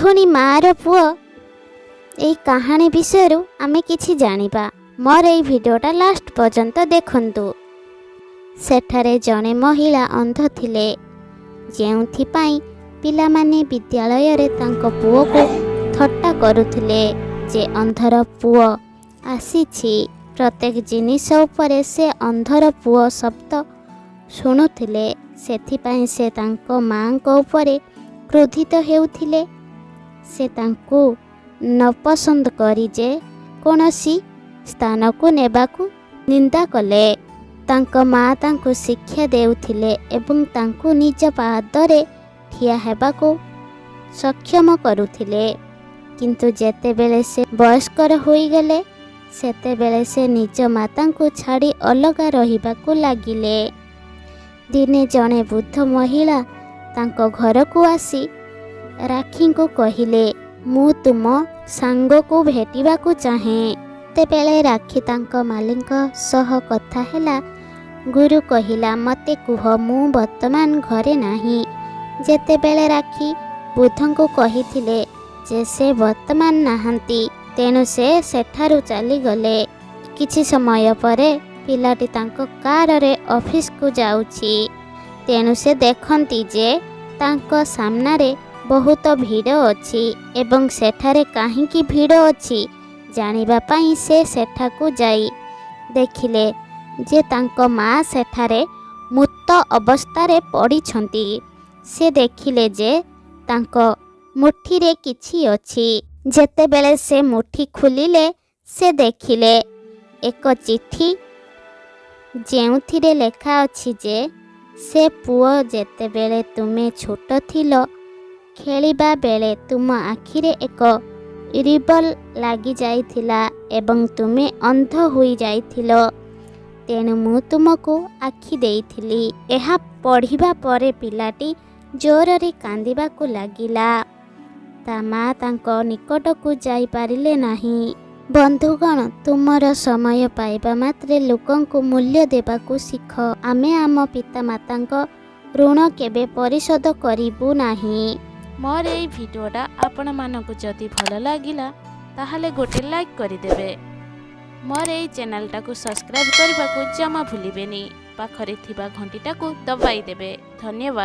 पुणी मार पुओ यही कहानी विषय आमे किछि जानिबा। मोर এই ভিডিওটা लास्ट पर्यंत देखंतु। सेठारे जणे महिला अंध थिले जेउथिपाई पिलामाने विद्यालय रे तांको पुओ को थट्टा करुथिले जे अंधर पुओ आसीछि। प्रत्येक जिनिस उपरे से अंधर पुओ शब्द शुणुथिले सेथिपाई से तांको मांको उपरे क्रोधित हेउथिले। से तांको न पसंद करी जे कोनोसी स्थान को नेबाकू निंदा कले। तांको माँ तांको शिक्षा देउथिले एवं तांको निज पादरे ठिया हेबाकू सक्षम करुथिले। किंतु जेतेबेले से वयस्कर होई गले सेतेबेले से निज माता को छाड़ी अलगा रहिबाकू लागिले। दिने जणे बुद्ध महिला तांको घर को आसी राखी को कहिले मु तुम सांग को भेटिबा को चाहे। तेबेले राखी तांको मालिक सह कथा हैला। गुरु कहिला मते कुह मु वर्तमान घरे नाही। जेतेबेले राखी बुद्ध को कहिथिले जे से वर्तमान नाहंती तेणु से सेठारु चली गले। किछि समय परे पिलाटी तांको कार रे ऑफिस को जाउछि। तेणु से देखंती जे तांको सामना रे बहुत भीड़ अछि एवं सेठारे काहींकी भीड़ अछि जानिबा पई से सेठाकू जाई देखिले जे तांको माँ सेठारे मुक्त अवस्था रे पड़ी छंती। से देखिले जे तांको मुठी रे किछि अछि। जेतेबेले से मुठी खुलिले से देखिले एक चिट्ठी जेउथिरे लेखा अछि जे से पुओ जेतेबेले तुमे छोट थिलो खेलिबा बेले तुम आखिरे एक रिबल लागी जाइथिला एवं तुमे अंध होई जाइथिलो। तेणु मु तुमको आखि देइथिली। एहा पढ़िबा परे पिलाटी जोररे कांदिबा को लागिला। ता माँ तांको निकट को जाई पारिले नाही। बंधुगण तुमर समय पाइबा मात्रे लोकन को मूल्य देबा को शिख। आमे आम पिता मातांको ऋण केबे परिशोध करिबु नाही। मोर এই ভিডিওটা आपण मानकु जदि भल लागिला ताहाले गोटे लाइक करिदेबे। मोर এই चैनलटा को सब्सक्राइब करबा को जमा भूलिबेनी। पाखरे थिबा घंटीटा को दबाई देबे। धन्यवाद।